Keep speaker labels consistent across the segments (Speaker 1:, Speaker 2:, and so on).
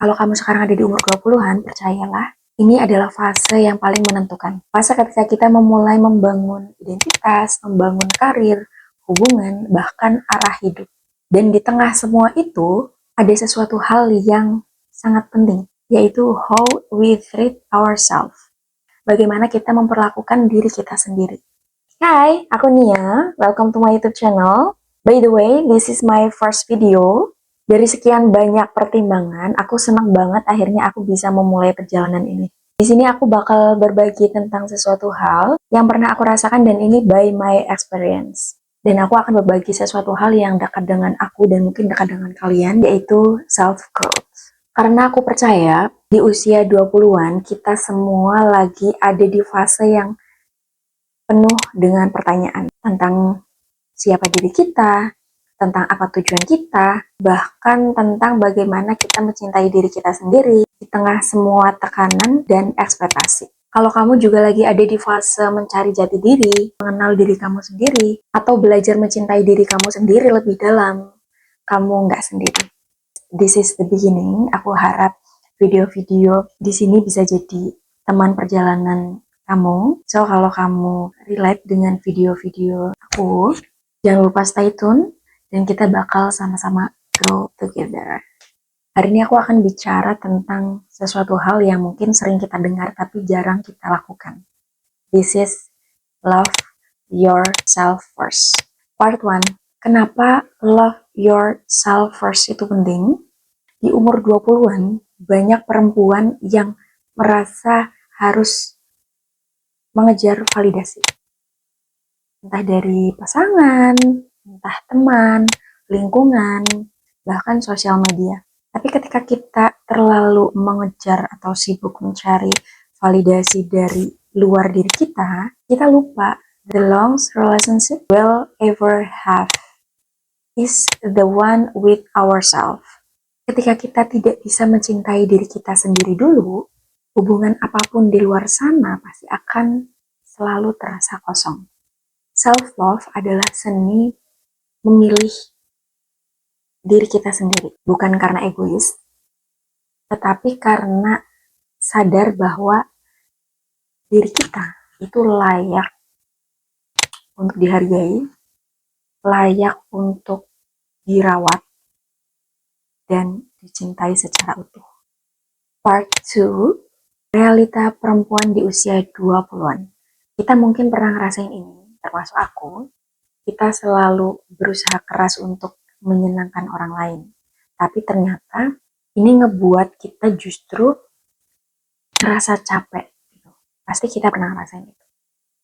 Speaker 1: Kalau kamu sekarang ada di umur 20-an, percayalah, ini adalah fase yang paling menentukan. Fase ketika kita memulai membangun identitas, membangun karir, hubungan, bahkan arah hidup. Dan di tengah semua itu, ada sesuatu hal yang sangat penting, yaitu how we treat ourselves. Bagaimana kita memperlakukan diri kita sendiri. Hai, aku Nia. Welcome to my YouTube channel. By the way, this is my first video. Dari sekian banyak pertimbangan, aku senang banget akhirnya aku bisa memulai perjalanan ini. Di sini aku bakal berbagi tentang sesuatu hal yang pernah aku rasakan dan ini by my experience. Dan aku akan berbagi sesuatu hal yang dekat dengan aku dan mungkin dekat dengan kalian, yaitu self-growth. Karena aku percaya di usia 20-an kita semua lagi ada di fase yang penuh dengan pertanyaan tentang siapa diri kita, tentang apa tujuan kita, bahkan tentang bagaimana kita mencintai diri kita sendiri di tengah semua tekanan dan ekspektasi. Kalau kamu juga lagi ada di fase mencari jati diri, mengenal diri kamu sendiri, atau belajar mencintai diri kamu sendiri lebih dalam, kamu nggak sendiri. This is the beginning. Aku harap video-video di sini bisa jadi teman perjalanan kamu. So, kalau kamu relate dengan video-video aku, jangan lupa stay tune dan kita bakal sama-sama grow together. Hari ini aku akan bicara tentang sesuatu hal yang mungkin sering kita dengar tapi jarang kita lakukan. This is love yourself first. Part 1. Kenapa love yourself first itu penting? Di umur 20-an, banyak perempuan yang merasa harus mengejar validasi. Entah dari pasangan, entah teman, lingkungan, bahkan sosial media. Tapi ketika kita terlalu mengejar atau sibuk mencari validasi dari luar diri kita, kita lupa the longest relationship we'll ever have is the one with ourselves. Ketika kita tidak bisa mencintai diri kita sendiri dulu, hubungan apapun di luar sana pasti akan selalu terasa kosong. Self-love adalah seni memilih diri kita sendiri, bukan karena egois, tetapi karena sadar bahwa diri kita itu layak untuk dihargai, layak untuk dirawat, dan dicintai secara utuh. Part 2, realita perempuan di usia 20-an. Kita mungkin pernah ngerasain ini, termasuk aku. Kita selalu berusaha keras untuk menyenangkan orang lain. Tapi ternyata ini ngebuat kita justru merasa capek. Pasti kita pernah ngerasain itu.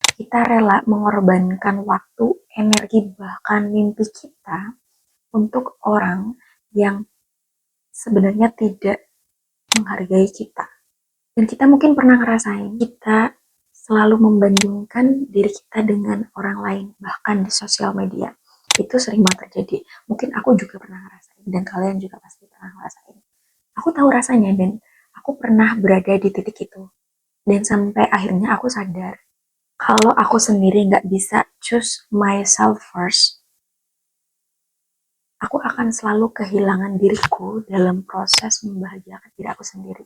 Speaker 1: Kita rela mengorbankan waktu, energi, bahkan mimpi kita untuk orang yang sebenarnya tidak menghargai kita. Dan kita mungkin pernah ngerasain, kita selalu membandingkan diri kita dengan orang lain, bahkan di sosial media. Itu sering banget terjadi. Mungkin aku juga pernah ngerasain, dan kalian juga pasti pernah ngerasain. Aku tahu rasanya, dan aku pernah berada di titik itu. Dan sampai akhirnya aku sadar, kalau aku sendiri nggak bisa choose myself first, aku akan selalu kehilangan diriku dalam proses membahagiakan diri aku sendiri.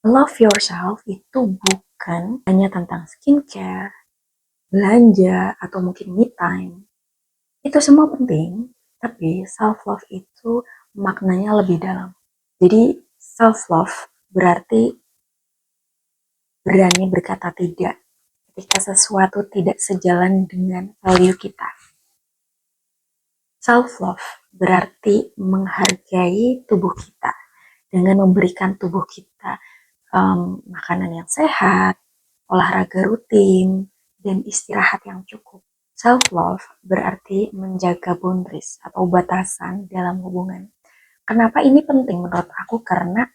Speaker 1: Love yourself itu bukan hanya tentang skincare, belanja, atau mungkin me time. Itu semua penting, tapi self-love itu maknanya lebih dalam. Jadi self-love berarti berani berkata tidak ketika sesuatu tidak sejalan dengan value kita. Self-love berarti menghargai tubuh kita dengan memberikan tubuh kita makanan yang sehat, olahraga rutin, dan istirahat yang cukup. Self-love berarti menjaga boundaries atau batasan dalam hubungan. Kenapa ini penting menurut aku? Karena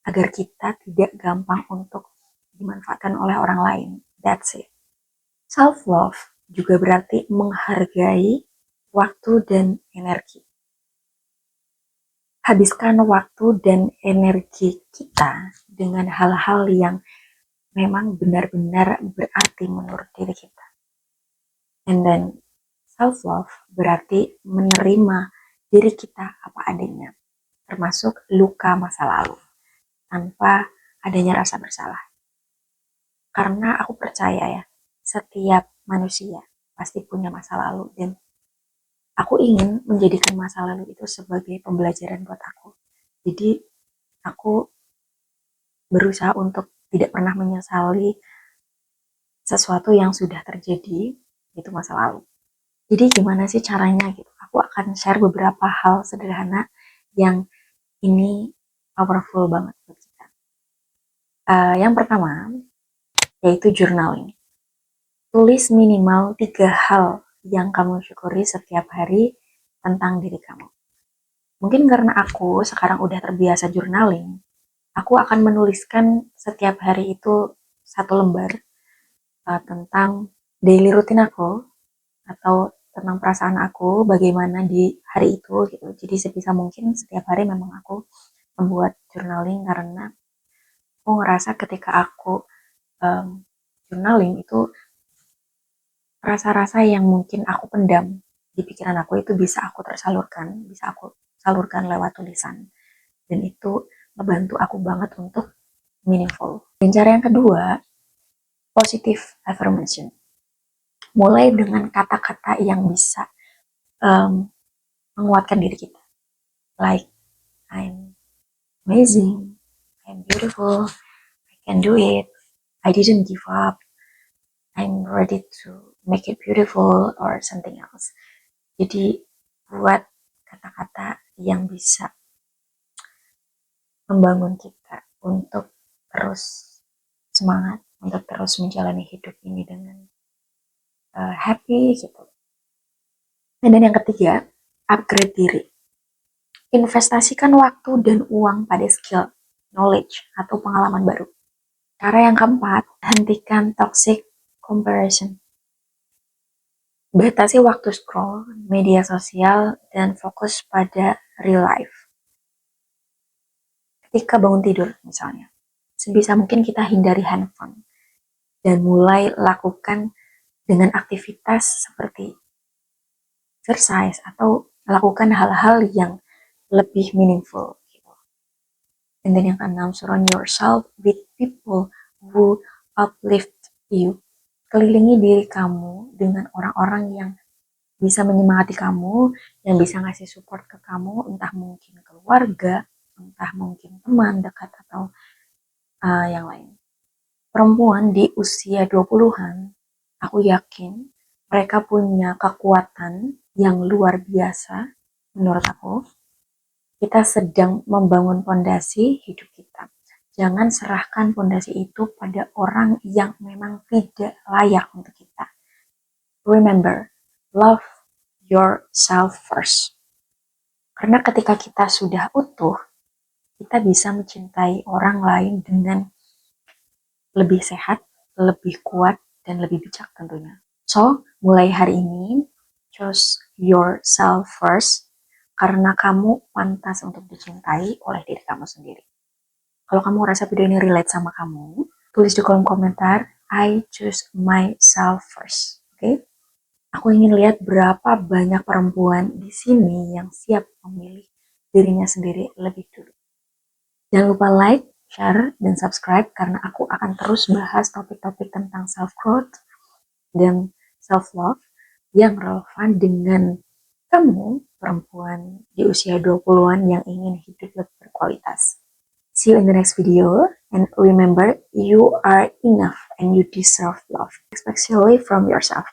Speaker 1: agar kita tidak gampang untuk dimanfaatkan oleh orang lain. That's it. Self-love juga berarti menghargai waktu dan energi. Habiskan waktu dan energi kita dengan hal-hal yang memang benar-benar berarti menurut diri kita. And then self-love berarti menerima diri kita apa adanya. termasuk luka masa lalu, tanpa adanya rasa bersalah. Karena aku percaya ya, setiap manusia pasti punya masa lalu, dan aku ingin menjadikan masa lalu itu sebagai pembelajaran buat aku. Jadi aku berusaha untuk tidak pernah menyesali sesuatu yang sudah terjadi, itu masa lalu. Jadi gimana sih caranya gitu? Aku akan share beberapa hal sederhana yang ini powerful banget buat kita. Yang pertama, yaitu journaling. Tulis minimal 3 hal yang kamu syukuri setiap hari tentang diri kamu. Mungkin karena aku sekarang udah terbiasa journaling, aku akan menuliskan setiap hari itu 1 lembar tentang daily rutin aku, atau tentang perasaan aku bagaimana di hari itu gitu. Jadi sebisa mungkin setiap hari memang aku membuat journaling, karena aku ngerasa ketika aku journaling itu rasa-rasa yang mungkin aku pendam di pikiran aku itu bisa aku salurkan lewat tulisan, dan itu membantu aku banget untuk meaningful. Dan cara yang kedua, positive affirmation. Mulai dengan kata-kata yang bisa menguatkan diri kita, like I'm amazing, I'm beautiful, I can do it, I didn't give up, I'm ready to make it beautiful, or something else. Jadi buat kata-kata yang bisa membangun kita untuk terus semangat, untuk terus menjalani hidup ini dengan happy gitu. Dan yang ketiga, upgrade diri. Investasikan waktu dan uang pada skill, knowledge, atau pengalaman baru. Cara yang keempat, hentikan toxic comparison. Batasi waktu scroll media sosial dan fokus pada real life. Ketika bangun tidur misalnya, sebisa mungkin kita hindari handphone dan mulai lakukan dengan aktivitas seperti exercise atau lakukan hal-hal yang lebih meaningful gitu. And then yang keenam, surround yourself with people who uplift you. Kelilingi diri kamu dengan orang-orang yang bisa menyemangati kamu, yang bisa ngasih support ke kamu, entah mungkin keluarga, entah mungkin teman dekat, atau yang lain. Perempuan di usia 20-an, aku yakin mereka punya kekuatan yang luar biasa. Menurut aku, kita sedang membangun fondasi hidup kita. Jangan serahkan fondasi itu pada orang yang memang tidak layak untuk kita. Remember, love yourself first. Karena ketika kita sudah utuh, kita bisa mencintai orang lain dengan lebih sehat, lebih kuat, dan lebih bijak tentunya. So, mulai hari ini, choose yourself first, karena kamu pantas untuk dicintai oleh diri kamu sendiri. Kalau kamu rasa video ini relate sama kamu, tulis di kolom komentar, I choose myself first. Oke? Aku ingin lihat berapa banyak perempuan di sini yang siap memilih dirinya sendiri lebih dulu. Jangan lupa like, share, dan subscribe, karena aku akan terus bahas topik-topik tentang self-growth dan self-love yang relevan dengan kamu, perempuan di usia 20-an yang ingin hidup lebih berkualitas. See you in the next video, and remember, you are enough and you deserve love, especially from yourself.